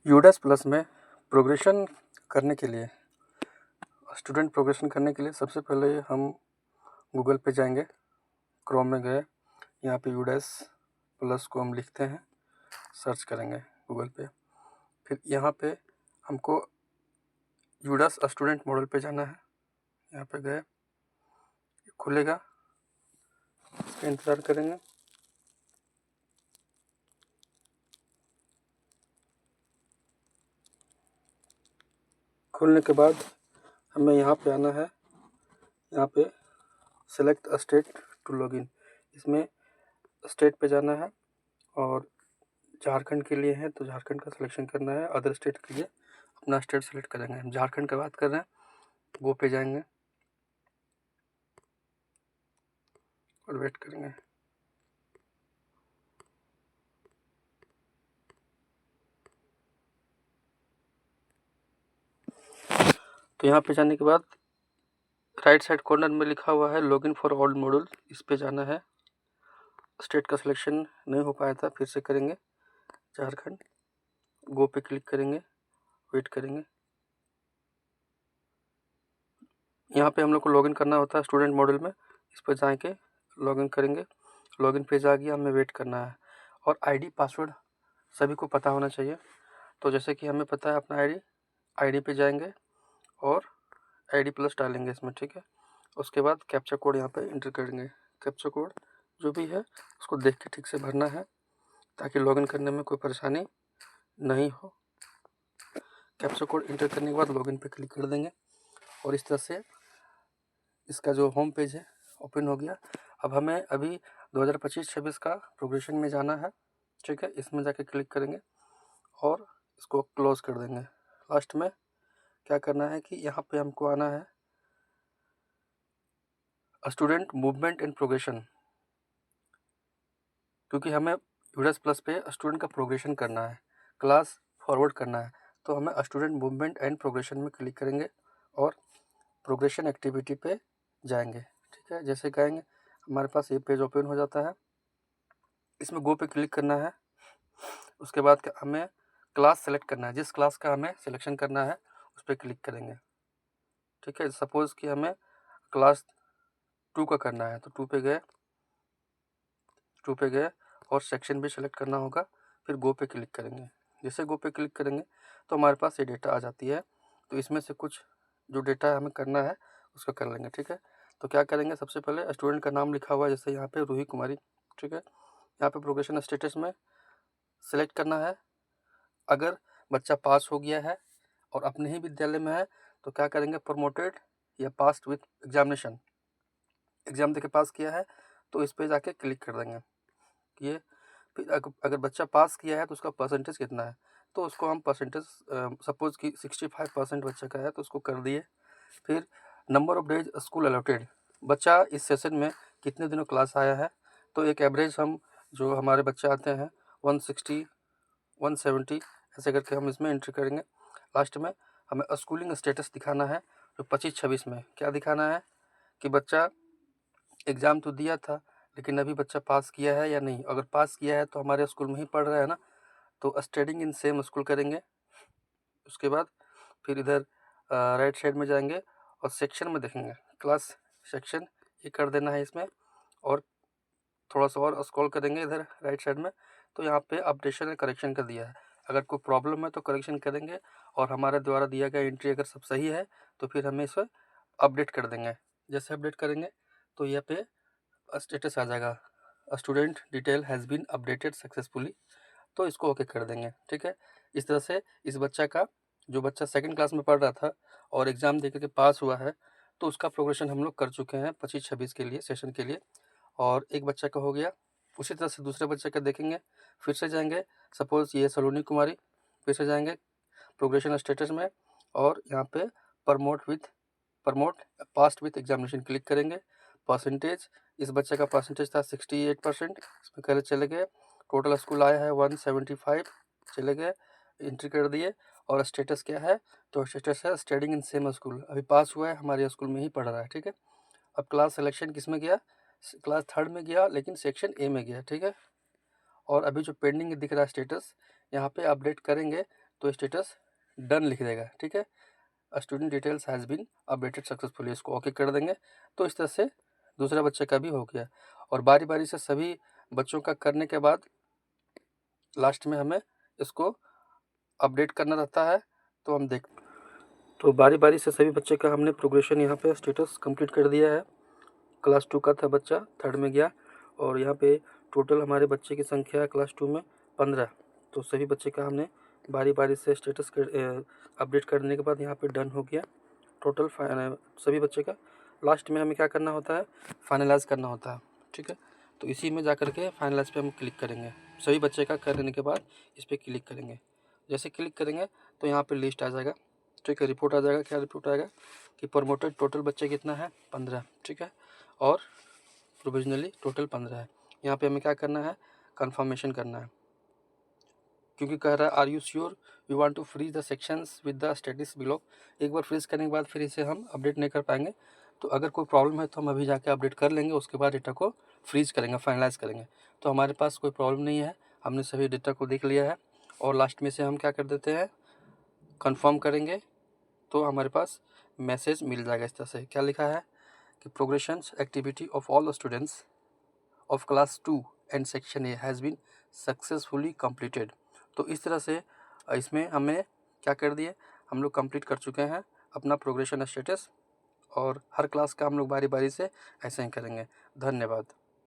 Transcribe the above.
यूडैस plus में progression करने के लिए स्टूडेंट प्रोग्रेशन करने के लिए सबसे पहले हम गूगल पे जाएंगे, क्रोम में गए, यहाँ पे यूडैस प्लस को हम लिखते हैं, सर्च करेंगे गूगल पे। फिर यहाँ पे हमको यूडैस स्टूडेंट मॉडल पे जाना है। यहाँ पे गए, खुलेगा, इसका इंतज़ार करेंगे। खुलने के बाद हमें यहाँ पे आना है, यहाँ पे सेलेक्ट स्टेट टू लॉगिन, इसमें स्टेट पे जाना है और झारखंड के लिए है तो झारखंड का सिलेक्शन करना है। अदर स्टेट के लिए अपना स्टेट सेलेक्ट करेंगे। हम झारखंड की बात कर रहे हैं, वो पे जाएंगे और वेट करेंगे। तो यहाँ पे जाने के बाद राइट साइड कॉर्नर में लिखा हुआ है लॉगिन फॉर ऑल मॉड्यूल, इस पे जाना है। स्टेट का सिलेक्शन नहीं हो पाया था, फिर से करेंगे झारखंड, गो पे क्लिक करेंगे, वेट करेंगे। यहाँ पे हम लोग को लॉगिन करना होता है स्टूडेंट मॉड्यूल में, इस पर जाके लॉगिन करेंगे। लॉगिन पेज आ गया, हमें वेट करना है। और आईडी पासवर्ड सभी को पता होना चाहिए। तो जैसे कि हमें पता है अपना आईडी पे जाएंगे और आईडी प्लस डालेंगे इसमें, ठीक है। उसके बाद कैप्चा कोड यहाँ पे एंटर करेंगे। कैप्चा कोड जो भी है उसको देख के ठीक से भरना है ताकि लॉगिन करने में कोई परेशानी नहीं हो। कैप्चा कोड एंटर करने के बाद लॉगिन पे क्लिक कर देंगे और इस तरह से इसका जो होम पेज है ओपन हो गया। अब हमें अभी 2025-26 का प्रोग्रेशन में जाना है, ठीक है। इसमें जाके क्लिक करेंगे और इसको क्लोज कर देंगे। लास्ट में क्या करना है कि यहाँ पे हमको आना है स्टूडेंट मूवमेंट एंड प्रोग्रेशन, क्योंकि हमें यूडैस प्लस पे स्टूडेंट का प्रोग्रेशन करना है, क्लास फॉरवर्ड करना है। तो हमें स्टूडेंट मूवमेंट एंड प्रोग्रेशन में क्लिक करेंगे और प्रोग्रेशन एक्टिविटी पे जाएंगे, ठीक है। जैसे कहेंगे हमारे पास ये पेज ओपन हो जाता है, इसमें गो पे क्लिक करना है। उसके बाद हमें क्लास सेलेक्ट करना है, जिस क्लास का हमें सिलेक्शन करना है उस पर क्लिक करेंगे, ठीक है। सपोज़ कि हमें क्लास 2 का करना है तो 2 पे गए और सेक्शन भी सेलेक्ट करना होगा, फिर गो पे क्लिक करेंगे। जैसे गो पे क्लिक करेंगे तो हमारे पास ये डेटा आ जाती है। तो इसमें से कुछ जो डेटा हमें करना है उसको कर लेंगे, ठीक है। तो क्या करेंगे, सबसे पहले स्टूडेंट का नाम लिखा हुआ है, जैसे यहाँ पे रूही कुमारी, ठीक है। यहाँ पे प्रोग्रेशन स्टेटस में सेलेक्ट करना है। अगर बच्चा पास हो गया है और अपने ही विद्यालय में है तो क्या करेंगे, प्रमोटेड या पास्ड विथ एग्जामिनेशन, एग्ज़ाम देके पास किया है तो इस पे जाके क्लिक कर देंगे। ये फिर अगर बच्चा पास किया है तो उसका परसेंटेज कितना है, तो उसको हम परसेंटेज सपोज़ कि 65% बच्चे का है तो उसको कर दिए। फिर number of days school allotted, बच्चा इस सेशन में कितने दिनों क्लास आया है, तो एक एवरेज हम जो हमारे बच्चे आते हैं 160 170 ऐसे करके हम इसमें एंट्री करेंगे। लास्ट में हमें स्कूलिंग स्टेटस दिखाना है, जो 25-26 में क्या दिखाना है कि बच्चा एग्ज़ाम तो दिया था लेकिन अभी बच्चा पास किया है या नहीं। अगर पास किया है तो हमारे स्कूल में ही पढ़ रहा है ना, तो स्टडिंग इन सेम स्कूल करेंगे। उसके बाद फिर इधर राइट साइड में जाएंगे और सेक्शन में देखेंगे क्लास सेक्शन, ये कर देना है इसमें। और थोड़ा सा और स्क्रॉल करेंगे इधर राइट साइड में तो यहाँ पे अपडेशन एंड करेक्शन का दिया है। अगर कोई प्रॉब्लम है तो करेक्शन करेंगे और हमारे द्वारा दिया गया एंट्री अगर सब सही है तो फिर हमें इसे अपडेट कर देंगे। जैसे अपडेट करेंगे तो यहाँ पे स्टेटस आ जाएगा, student detail has been updated successfully, तो इसको ओके कर देंगे, ठीक है। इस तरह से इस बच्चा का, जो बच्चा सेकंड क्लास में पढ़ रहा था और एग्ज़ाम दे के पास हुआ है, तो उसका प्रोग्रेशन हम लोग कर चुके हैं 25-26 के लिए सेशन के लिए। और एक बच्चा का हो गया। उसी तरह से दूसरे बच्चे का देखेंगे, फिर से जाएंगे, सपोज़ ये सलोनी कुमारी, फिर से जाएंगे प्रोग्रेशन स्टेटस में और यहाँ पे promote past with examination click करेंगे। परसेंटेज, इस बच्चे का परसेंटेज था 68%, इसमें पहले चले गए। टोटल स्कूल आया है 175, चले गए, एंट्री कर दिए। और स्टेटस क्या है, तो स्टेटस है स्टडिंग इन सेम स्कूल, अभी पास हुआ है, हमारे स्कूल में ही पढ़ रहा है, ठीक है। अब क्लास सिलेक्शन किस में गया, क्लास 3rd में गया लेकिन सेक्शन ए में गया, ठीक है। और अभी जो पेंडिंग दिख रहा है स्टेटस, यहाँ पे अपडेट करेंगे तो स्टेटस डन लिख देगा, ठीक है। Student details has been updated successfully, इसको ओके कर देंगे। तो इस तरह से दूसरे बच्चे का भी हो गया। और बारी बारी से सभी बच्चों का करने के बाद लास्ट में हमें इसको अपडेट करना रहता है। तो हम तो बारी बारी से सभी बच्चे का हमने प्रोग्रेशन यहाँ पे स्टेटस कंप्लीट कर दिया है। क्लास 2 का था बच्चा, 3rd में गया, और यहाँ पे टोटल हमारे बच्चे की संख्या है क्लास 2 में 15। तो सभी बच्चे का हमने बारी बारी से स्टेटस अपडेट करने के बाद यहाँ पे डन हो गया टोटल सभी बच्चे का। लास्ट में हमें क्या करना होता है, फाइनलाइज करना होता है, ठीक है। तो इसी में जा कर के फाइनलाइज पे हम क्लिक करेंगे। सभी बच्चे का करने के बाद इस पर क्लिक करेंगे। जैसे क्लिक करेंगे तो यहाँ पे लिस्ट आ जाएगा, ठीक है। रिपोर्ट आ जाएगा, क्या रिपोर्ट आएगा कि प्रमोटेड टोटल बच्चे कितना है 15, ठीक है। और प्रोविजनली टोटल 15 है। यहाँ पे हमें क्या करना है, कंफर्मेशन करना है, क्योंकि कह रहा है are you sure you want to freeze the sections with the status below. एक बार फ्रीज करने के बाद फिर इसे हम अपडेट नहीं कर पाएंगे। तो अगर कोई प्रॉब्लम है तो हम अभी जाके अपडेट कर लेंगे, उसके बाद डेटा को फ्रीज करेंगे, फाइनलाइज करेंगे। तो हमारे पास कोई प्रॉब्लम नहीं है, हमने सभी डेटा को देख लिया है। और लास्ट में से हम क्या कर देते हैं, कंफर्म करेंगे, तो हमारे पास मैसेज मिल जाएगा। इस तरह से क्या लिखा है कि progression activity of all the students of class 2 and section A has been successfully completed. तो इस तरह से इसमें हमें क्या कर दिए, हम लोग कंप्लीट कर चुके हैं अपना प्रोग्रेशन स्टेटस। और हर क्लास का हम लोग बारी बारी से ऐसे ही करेंगे। धन्यवाद।